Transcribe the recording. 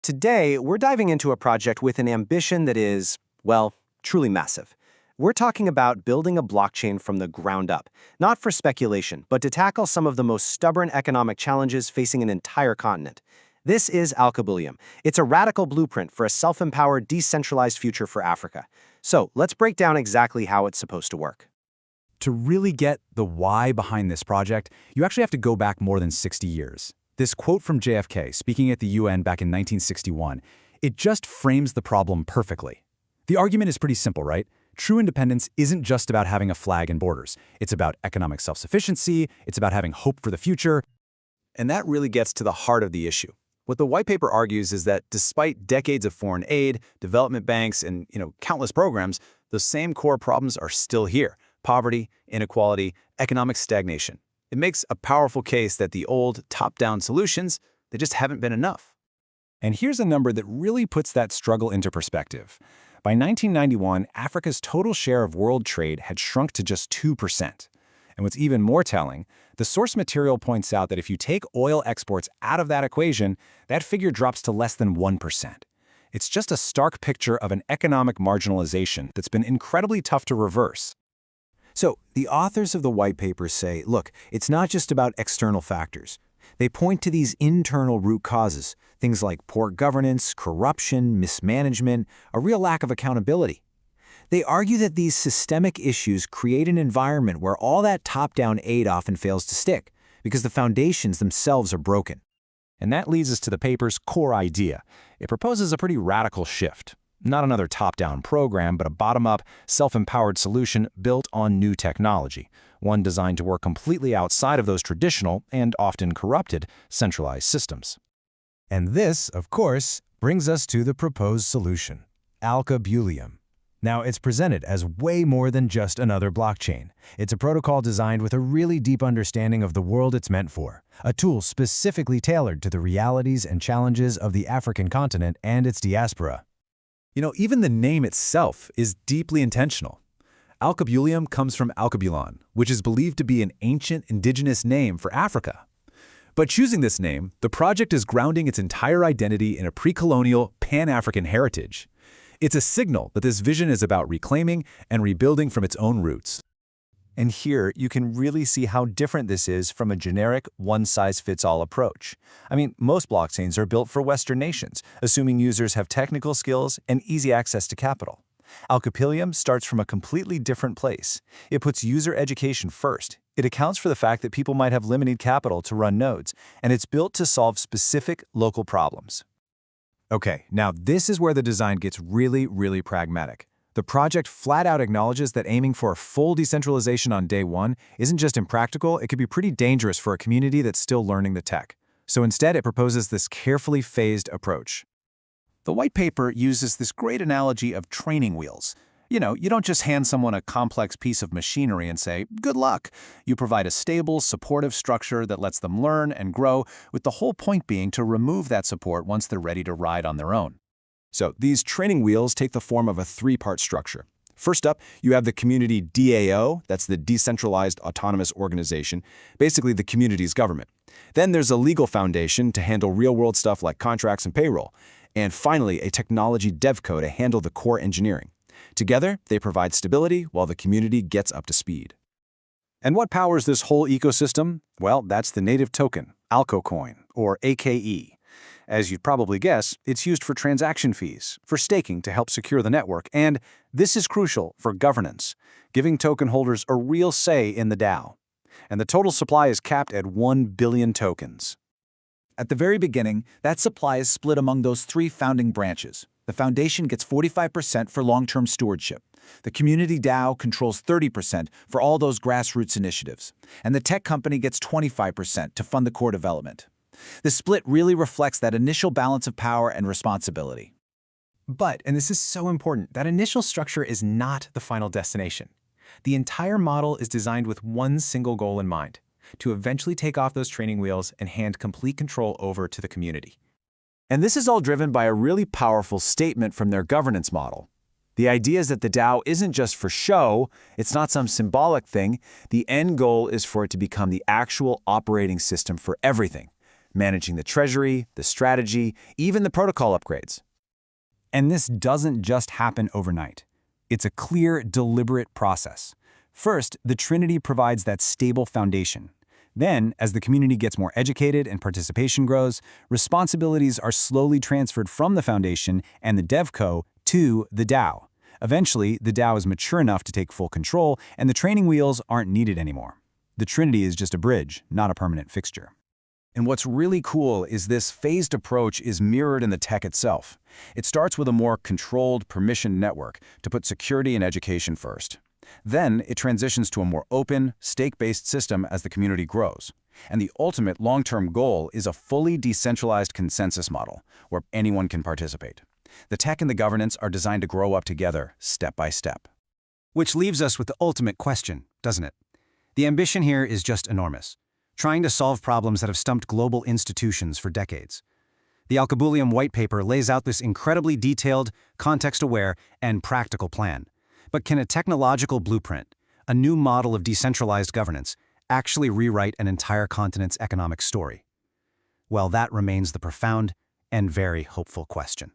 Today, we're diving into a project with an ambition that is, well, truly massive. We're talking about building a blockchain from the ground up, not for speculation, but to tackle some of the most stubborn economic challenges facing an entire continent. This is Alkebuleum. It's a radical blueprint for a self-empowered, decentralized future for Africa. So let's break down exactly how it's supposed to work. To really get the why behind this project, you actually have to go back more than 60 years. This quote from JFK, speaking at the UN back in 1961, it just frames the problem perfectly. The argument is pretty simple, right? True independence isn't just about having a flag and borders. It's about economic self-sufficiency, it's about having hope for the future. And that really gets to the heart of the issue. What the white paper argues is that despite decades of foreign aid, development banks, and countless programs, those same core problems are still here: poverty, inequality, economic stagnation. It makes a powerful case that the old top-down solutions, they just haven't been enough. And here's a number that really puts that struggle into perspective. By 1991, Africa's total share of world trade had shrunk to just 2%. And what's even more telling, the source material points out that if you take oil exports out of that equation, that figure drops to less than 1%. It's just a stark picture of an economic marginalization that's been incredibly tough to reverse. So, the authors of the white paper say, look, it's not just about external factors. They point to these internal root causes, things like poor governance, corruption, mismanagement, a real lack of accountability. They argue that these systemic issues create an environment where all that top-down aid often fails to stick, because the foundations themselves are broken. And that leads us to the paper's core idea. It proposes a pretty radical shift. Not another top-down program, but a bottom-up, self-empowered solution built on new technology, one designed to work completely outside of those traditional and often corrupted centralized systems. And this, of course, brings us to the proposed solution, Alkebuleum. Now, it's presented as way more than just another blockchain. It's a protocol designed with a really deep understanding of the world it's meant for, a tool specifically tailored to the realities and challenges of the African continent and its diaspora. Even the name itself is deeply intentional. Alkebuleum comes from Alkebulan, which is believed to be an ancient indigenous name for Africa. But choosing this name, the project is grounding its entire identity in a pre-colonial, pan-African heritage. It's a signal that this vision is about reclaiming and rebuilding from its own roots. And here, you can really see how different this is from a generic, one-size-fits-all approach. I mean, most blockchains are built for Western nations, assuming users have technical skills and easy access to capital. Alkebuleum starts from a completely different place. It puts user education first. It accounts for the fact that people might have limited capital to run nodes, and it's built to solve specific local problems. Okay, now this is where the design gets really, really pragmatic. The project flat out acknowledges that aiming for full decentralization on day one isn't just impractical, it could be pretty dangerous for a community that's still learning the tech. So instead, it proposes this carefully phased approach. The white paper uses this great analogy of training wheels. You don't just hand someone a complex piece of machinery and say, good luck. You provide a stable, supportive structure that lets them learn and grow, with the whole point being to remove that support once they're ready to ride on their own. So these training wheels take the form of a three-part structure. First up, you have the community DAO, that's the Decentralized Autonomous Organization, basically the community's government. Then there's a legal foundation to handle real-world stuff like contracts and payroll. And finally, a technology devco to handle the core engineering. Together, they provide stability while the community gets up to speed. And what powers this whole ecosystem? Well, that's the native token, AlcoCoin, or AKE. As you'd probably guess, it's used for transaction fees, for staking to help secure the network, and this is crucial for governance, giving token holders a real say in the DAO. And the total supply is capped at 1 billion tokens. At the very beginning, that supply is split among those three founding branches. The foundation gets 45% for long-term stewardship. The community DAO controls 30% for all those grassroots initiatives. And the tech company gets 25% to fund the core development. The split really reflects that initial balance of power and responsibility. But, and this is so important, that initial structure is not the final destination. The entire model is designed with one single goal in mind: to eventually take off those training wheels and hand complete control over to the community. And this is all driven by a really powerful statement from their governance model. The idea is that the DAO isn't just for show, it's not some symbolic thing. The end goal is for it to become the actual operating system for everything. managing the treasury, the strategy, even the protocol upgrades. And this doesn't just happen overnight. It's a clear, deliberate process. First, the Trinity provides that stable foundation. Then, as the community gets more educated and participation grows, responsibilities are slowly transferred from the foundation and the DevCo to the DAO. Eventually, the DAO is mature enough to take full control, and the training wheels aren't needed anymore. The Trinity is just a bridge, not a permanent fixture. And what's really cool is this phased approach is mirrored in the tech itself. It starts with a more controlled, permissioned network to put security and education first. Then it transitions to a more open, stake-based system as the community grows. And the ultimate long-term goal is a fully decentralized consensus model where anyone can participate. The tech and the governance are designed to grow up together, step by step. Which leaves us with the ultimate question, doesn't it? The ambition here is just enormous, trying to solve problems that have stumped global institutions for decades. The Alkebuleum white paper lays out this incredibly detailed, context-aware, and practical plan. But can a technological blueprint, a new model of decentralized governance, actually rewrite an entire continent's economic story? Well, that remains the profound and very hopeful question.